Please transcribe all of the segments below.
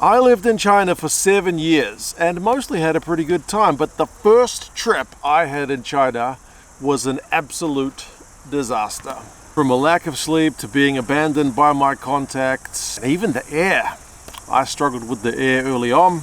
I lived in China for 7 years and mostly had a pretty good time, but the first trip I had in China was an absolute disaster. From a lack of sleep to being abandoned by my contacts, and even the air. I struggled with the air early on.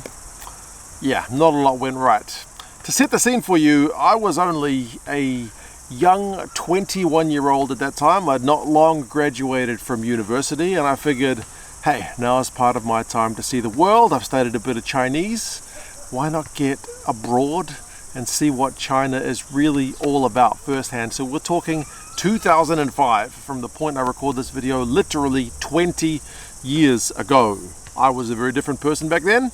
Yeah, not a lot went right. To set the scene for you, I was only a young 21-year-old at that time. I'd not long graduated from university, and I figured, hey, now is part of my time to see the world. I've studied a bit of Chinese. Why not get abroad and see what China is really all about firsthand? So we're talking 2005, from the point I record this video, literally 20 years ago. I was a very different person back then,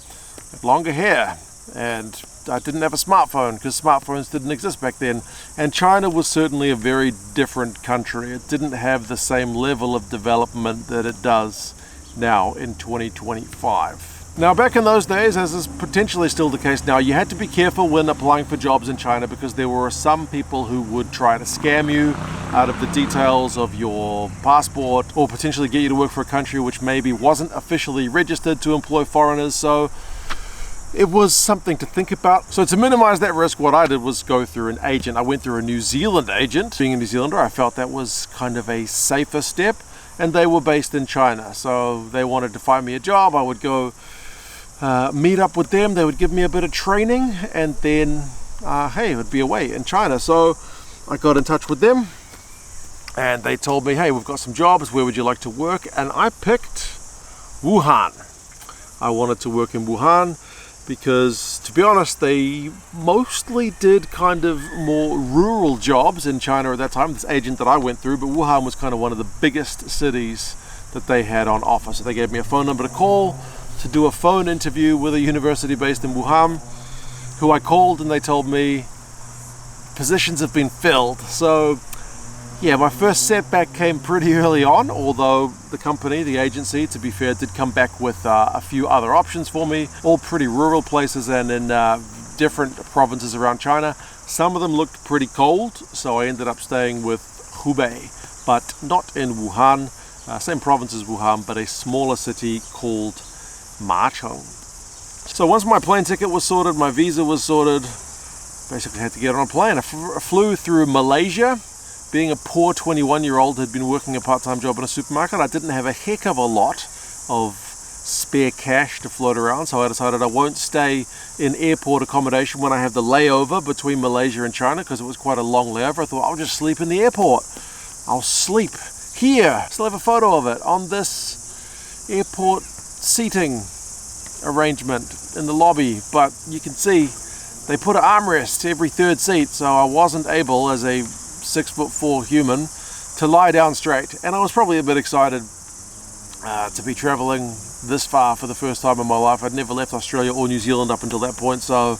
with longer hair, and I didn't have a smartphone because smartphones didn't exist back then. And China was certainly a very different country. It didn't have the same level of development that it does now in 2025. Now, back in those days, as is potentially still the case now, you had to be careful when applying for jobs in China because there were some people who would try to scam you out of the details of your passport or potentially get you to work for a country which maybe wasn't officially registered to employ foreigners. So it was something to think about. So to minimize that risk, what I did was go through an agent. I went through a New Zealand agent. Being a New Zealander, I felt that was kind of a safer step. And they were based in China, so they wanted to find me a job. I would go meet up with them. They would give me a bit of training, and then hey, it would be away in China. So I got in touch with them, and they told me, hey, we've got some jobs, where would you like to work? And I picked Wuhan. I wanted to work in Wuhan because, to be honest, they mostly did kind of more rural jobs in China at that time, this agent that I went through, but Wuhan was kind of one of the biggest cities that they had on offer. So they gave me a phone number to call to do a phone interview with a university based in Wuhan, who I called, and they told me positions have been filled. So yeah, my first setback came pretty early on, although the company, the agency, to be fair, did come back with a few other options for me, all pretty rural places and in different provinces around China. Some of them looked pretty cold, so I ended up staying with Hubei, but not in Wuhan, same province as Wuhan, but a smaller city called Macheng. So once my plane ticket was sorted, my visa was sorted, basically had to get on a plane. I flew through Malaysia. Being a poor 21-year-old who had been working a part-time job in a supermarket, I didn't have a heck of a lot of spare cash to float around, so I decided I won't stay in airport accommodation when I have the layover between Malaysia and China, because it was quite a long layover. I thought I'll just sleep in the airport. I'll sleep here. Still have a photo of it on this airport seating arrangement in the lobby, but you can see they put an armrest to every third seat, so I wasn't able, as a 6'4" human, to lie down straight. And I was probably a bit excited to be traveling this far for the first time in my life. I'd never left Australia or New Zealand up until that point, so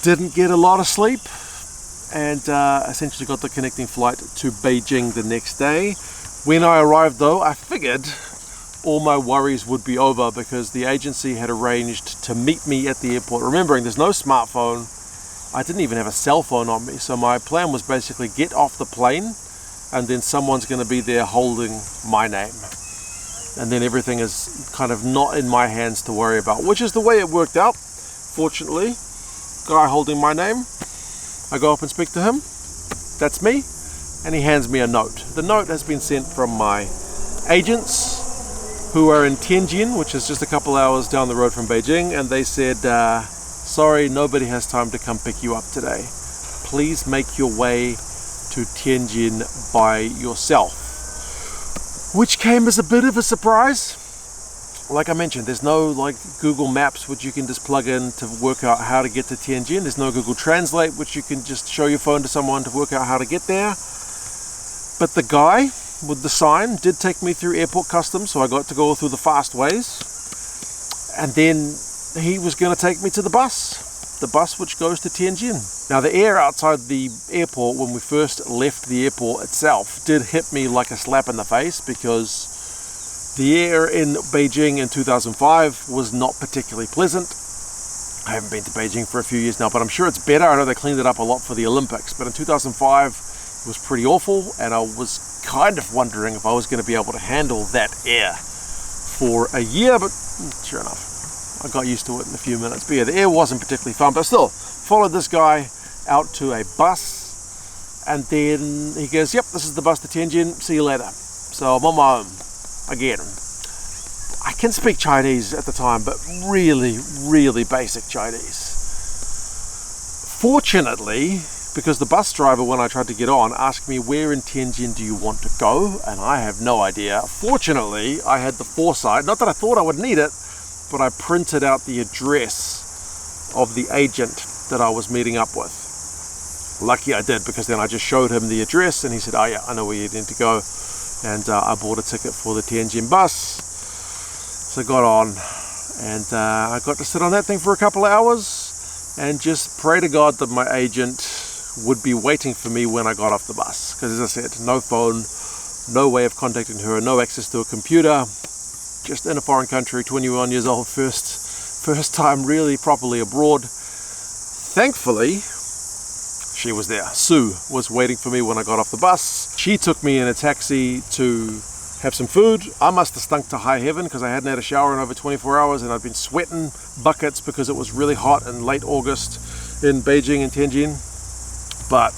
didn't get a lot of sleep, and essentially got the connecting flight to Beijing the next day. When I arrived, though, I figured all my worries would be over because the agency had arranged to meet me at the airport. Remembering there's no smartphone, I didn't even have a cell phone on me, so my plan was basically get off the plane and then someone's going to be there holding my name, and then everything is kind of not in my hands to worry about, which is the way it worked out. Fortunately, guy holding my name, I go up and speak to him, that's me, and he hands me a note. The note has been sent from my agents who are in Tianjin, which is just a couple hours down the road from Beijing, and they said, sorry, nobody has time to come pick you up today. Please make your way to Tianjin by yourself. Which came as a bit of a surprise. Like I mentioned, there's no Google Maps which you can just plug in to work out how to get to Tianjin. There's no Google Translate which you can just show your phone to someone to work out how to get there. But the guy with the sign did take me through airport customs, so I got to go through the fast ways. And then he was going to take me to the bus which goes to Tianjin. Now, the air outside the airport when we first left the airport itself did hit me like a slap in the face, because the air in Beijing in 2005 was not particularly pleasant. I haven't been to Beijing for a few years now, but I'm sure it's better. I know they cleaned it up a lot for the Olympics, but in 2005 it was pretty awful, and I was kind of wondering if I was going to be able to handle that air for a year, but sure enough, I got used to it in a few minutes. But yeah, the air wasn't particularly fun, but still, followed this guy out to a bus, and then he goes, yep, this is the bus to Tianjin, see you later. So I'm on my own again. I can speak Chinese at the time, but really, really basic Chinese. Fortunately, because the bus driver, when I tried to get on, asked me, where in Tianjin do you want to go? And I have no idea. Fortunately, I had the foresight, not that I thought I would need it, but I printed out the address of the agent that I was meeting up with. Lucky I did, because then I just showed him the address and he said, oh yeah, I know where you need to go. And I bought a ticket for the Tianjin bus. So I got on, and I got to sit on that thing for a couple of hours and just pray to God that my agent would be waiting for me when I got off the bus. Because as I said, no phone, no way of contacting her, no access to a computer, just in a foreign country, 21 years old, first time really properly abroad. Thankfully, she was there. Sue was waiting for me when I got off the bus. She took me in a taxi to have some food. I must have stunk to high heaven because I hadn't had a shower in over 24 hours and I'd been sweating buckets because it was really hot in late August in Beijing and Tianjin. But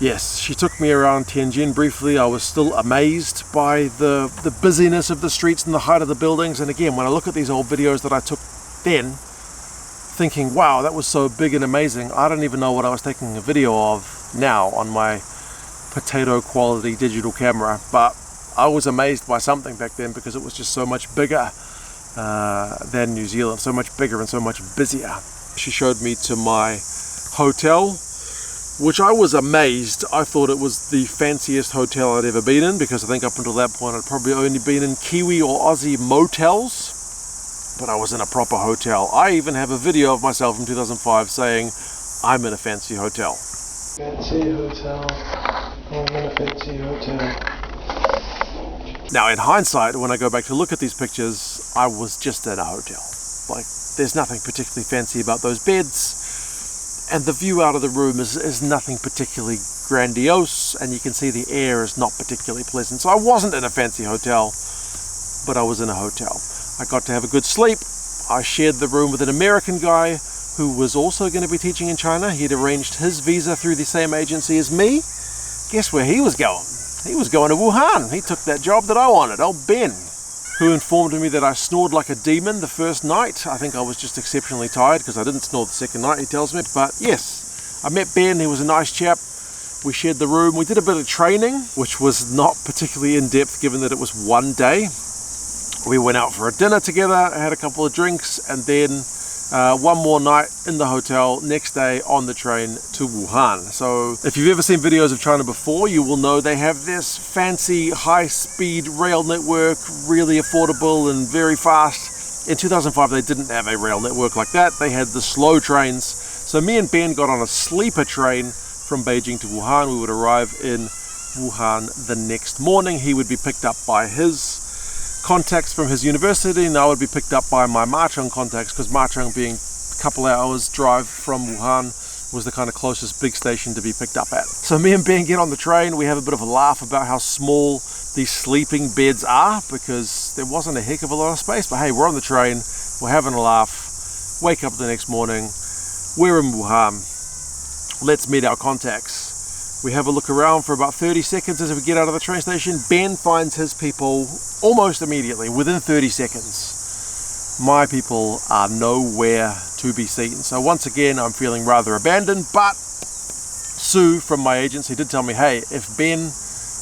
yes, she took me around Tianjin briefly. I was still amazed by the busyness of the streets and the height of the buildings. And again, when I look at these old videos that I took then, thinking, wow, that was so big and amazing, I don't even know what I was taking a video of now on my potato quality digital camera. But I was amazed by something back then because it was just so much bigger than New Zealand, so much bigger and so much busier. She showed me to my hotel, which I was amazed. I thought it was the fanciest hotel I'd ever been in, because I think up until that point I'd probably only been in Kiwi or Aussie motels, but I was in a proper hotel. I even have a video of myself from 2005 saying, I'm in a fancy hotel. Fancy hotel, I'm in a fancy hotel. Now in hindsight, when I go back to look at these pictures, I was just in a hotel. Like, there's nothing particularly fancy about those beds, and the view out of the room is nothing particularly grandiose, and you can see the air is not particularly pleasant. So I wasn't in a fancy hotel, but I was in a hotel. I got to have a good sleep. I shared the room with an American guy who was also going to be teaching in China. He'd arranged his visa through the same agency as me. Guess where he was going? He was going to Wuhan. He took that job that I wanted, old Ben, who informed me that I snored like a demon the first night. I think I was just exceptionally tired because I didn't snore the second night, he tells me. But yes, I met Ben. He was a nice chap. We shared the room. We did a bit of training, which was not particularly in-depth given that it was one day. We went out for a dinner together, had a couple of drinks, and then one more night in the hotel, next day on the train to Wuhan. So if you've ever seen videos of China before, you will know they have this fancy high-speed rail network, really affordable and very fast. In 2005 they didn't have a rail network like that. They had the slow trains. So me and Ben got on a sleeper train from Beijing to Wuhan. We would arrive in Wuhan the next morning. He would be picked up by his contacts from his university, and I would be picked up by my Macheng contacts, because Macheng, being a couple hours drive from Wuhan, was the kind of closest big station to be picked up at. So me and Ben get on the train. We have a bit of a laugh about how small these sleeping beds are, because there wasn't a heck of a lot of space. But hey, we're on the train, we're having a laugh, wake up the next morning, we're in Wuhan, let's meet our contacts. We have a look around for about 30 seconds as we get out of the train station. Ben finds his people almost immediately, within 30 seconds. My people are nowhere to be seen. So once again, I'm feeling rather abandoned, but Sue from my agency did tell me, hey, if Ben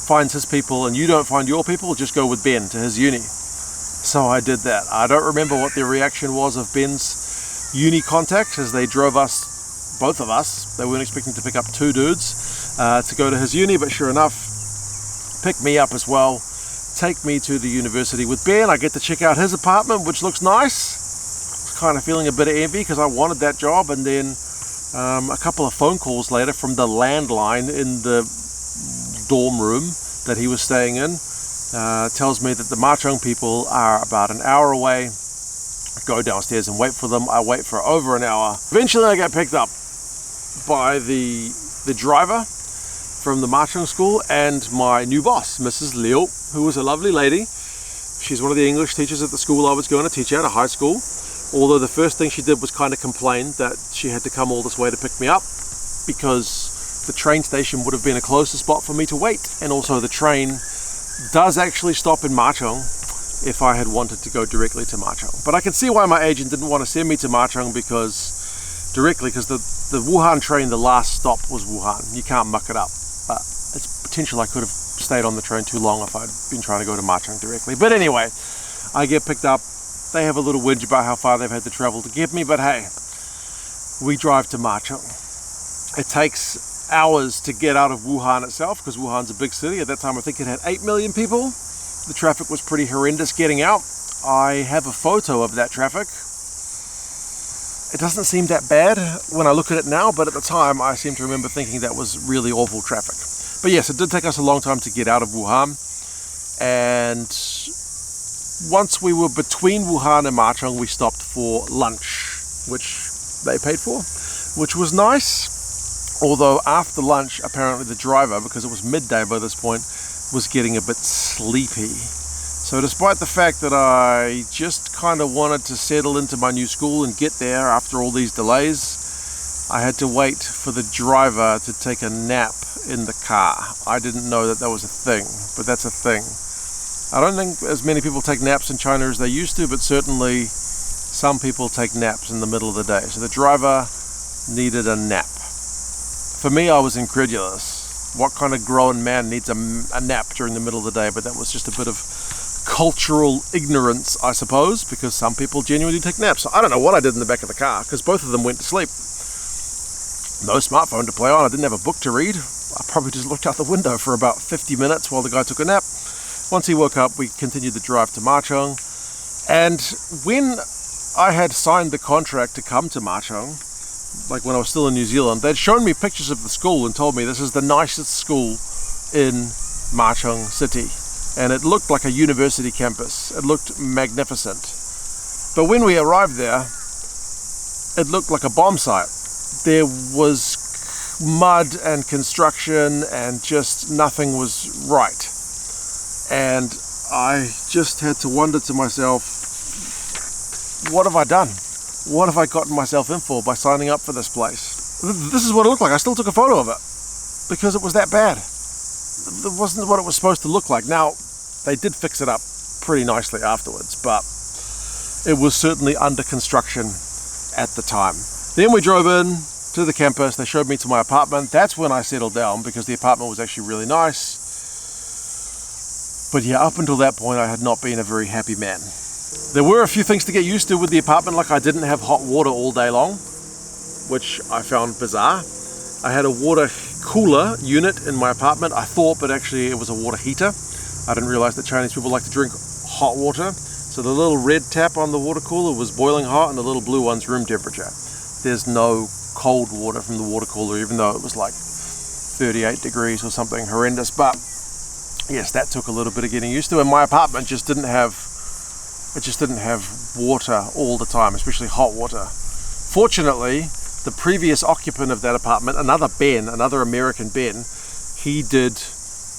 finds his people and you don't find your people, just go with Ben to his uni. So I did that. I don't remember what the reaction was of Ben's uni contacts as they drove us, both of us. They weren't expecting to pick up two dudes to go to his uni, but sure enough, pick me up as well, take me to the university with Ben. I get to check out his apartment, which looks nice. I was kind of feeling a bit of envy because I wanted that job. And then a couple of phone calls later from the landline in the dorm room that he was staying in tells me that the Macheng people are about an hour away. I go downstairs and wait for them. I wait for over an hour. Eventually I get picked up by the driver from the Macheng school and my new boss, Mrs. Liu, who was a lovely lady She's one of the English teachers at the school I was going to teach at, a high school. Although the first thing she did was kind of complain that she had to come all this way to pick me up because the train station would have been a closer spot for me to wait. And also the train does actually stop in Macheng if I had wanted to go directly to Macheng. But I can see why my agent didn't want to send me to Macheng because the Wuhan train, the last stop was Wuhan. You can't muck it up. But it's potential I could have stayed on the train too long if I'd been trying to go to Macheng directly. But anyway, I get picked up. They have a little whinge about how far they've had to travel to get me, but hey, we drive to Macheng. It takes hours to get out of Wuhan itself because Wuhan's a big city. At that time, I think it had 8 million people. The traffic was pretty horrendous getting out. I have a photo of that traffic. It doesn't seem that bad when I look at it now, but at the time, I seem to remember thinking that was really awful traffic. But yes, it did take us a long time to get out of Wuhan. And once we were between Wuhan and Macheng, we stopped for lunch, which they paid for, which was nice. Although after lunch, apparently the driver, because it was midday by this point, was getting a bit sleepy. So despite the fact that I just kind of wanted to settle into my new school and get there after all these delays, I had to wait for the driver to take a nap in the car. I didn't know that that was a thing, but that's a thing. I don't think as many people take naps in China as they used to, but certainly some people take naps in the middle of the day. So the driver needed a nap. For me, I was incredulous. What kind of grown man needs a nap during the middle of the day? But that was just a bit of cultural ignorance, I suppose, because some people genuinely take naps. So I don't know what I did in the back of the car, because both of them went to sleep. No smartphone to play on. I didn't have a book to read. I probably just looked out the window for about 50 minutes while the guy took a nap. Once he woke up, we continued the drive to Macheng. And when I had signed the contract to come to Macheng, like when I was still in New Zealand, they'd shown me pictures of the school and told me this is the nicest school in Macheng City. And it looked like a university campus. It looked magnificent. But when we arrived there, it looked like a bomb site. There was mud and construction and just nothing was right. And I just had to wonder to myself, what have I done? What have I gotten myself in for by signing up for this place? This is what it looked like. I still took a photo of it because it was that bad. It wasn't what it was supposed to look like. Now, they did fix it up pretty nicely afterwards, but it was certainly under construction at the time. Then we drove in to the campus. They showed me to my apartment. That's when I settled down because the apartment was actually really nice. But yeah, up until that point, I had not been a very happy man. There were a few things to get used to with the apartment, like I didn't have hot water all day long, which I found bizarre. I had a water cooler unit in my apartment, I thought, but actually it was a water heater. I didn't realize that Chinese people like to drink hot water. So the little red tap on the water cooler was boiling hot and the little blue one's room temperature. There's no cold water from the water cooler, even though it was like 38 degrees or something horrendous. But yes, that took a little bit of getting used to, and my apartment just didn't have water all the time, especially hot water. Fortunately, the previous occupant of that apartment, another American Ben, he did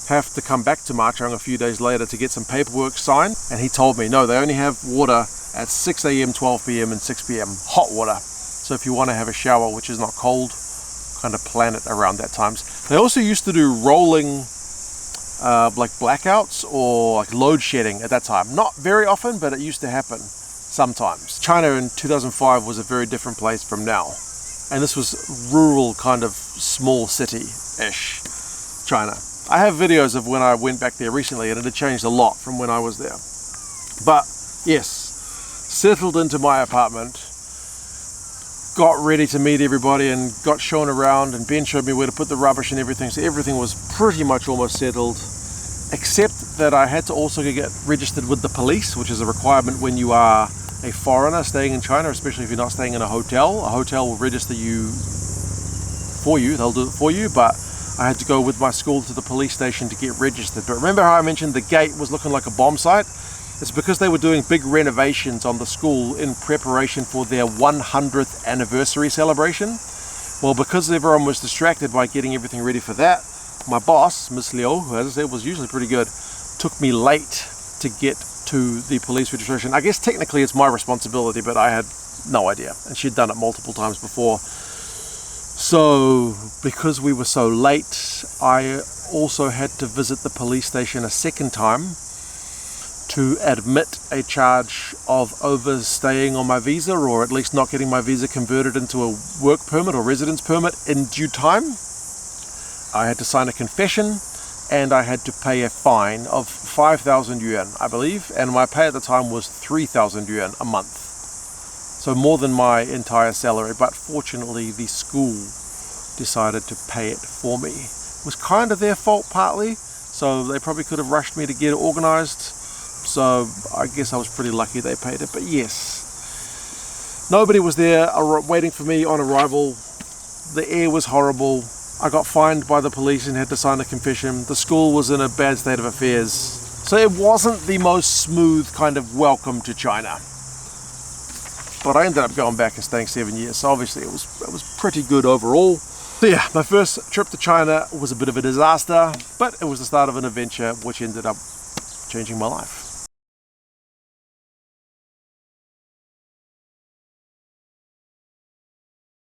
have to come back to Macheng a few days later to get some paperwork signed, and he told me, no, they only have water at 6 a.m., 12 p.m. and 6 p.m. hot water. So if you want to have a shower which is not cold, kind of plan it around that times. They also used to do rolling like blackouts or like load shedding at that time. Not very often, but it used to happen sometimes. China in 2005 was a very different place from now. And this was rural, kind of small city-ish China. I have videos of when I went back there recently, and it had changed a lot from when I was there. But yes, settled into my apartment, got ready to meet everybody and got shown around, and Ben showed me where to put the rubbish and everything. So everything was pretty much almost settled, except that I had to also get registered with the police, which is a requirement when you are a foreigner staying in China, especially if you're not staying in a hotel. A hotel will register you for you, they'll do it for you, but I had to go with my school to the police station to get registered. But remember how I mentioned the gate was looking like a bomb site? It's because they were doing big renovations on the school in preparation for their 100th anniversary celebration. Well, because everyone was distracted by getting everything ready for that, my boss, Miss Liu, who as I said was usually pretty good, took me late to get to the police registration. I guess technically it's my responsibility, but I had no idea, and she'd done it multiple times before. So because we were so late, I also had to visit the police station a second time to admit a charge of overstaying on my visa, or at least not getting my visa converted into a work permit or residence permit in due time. I had to sign a confession, and I had to pay a fine of 5,000 yuan, I believe, and my pay at the time was 3,000 yuan a month. So more than my entire salary, but fortunately the school decided to pay it for me. It was kind of their fault partly, so they probably could have rushed me to get it organized. So I guess I was pretty lucky they paid it, but yes. Nobody was there waiting for me on arrival. The air was horrible. I got fined by the police and had to sign a confession. The school was in a bad state of affairs. So it wasn't the most smooth kind of welcome to China. But I ended up going back and staying 7 years, so obviously it was pretty good overall. So yeah, my first trip to China was a bit of a disaster, but it was the start of an adventure which ended up changing my life.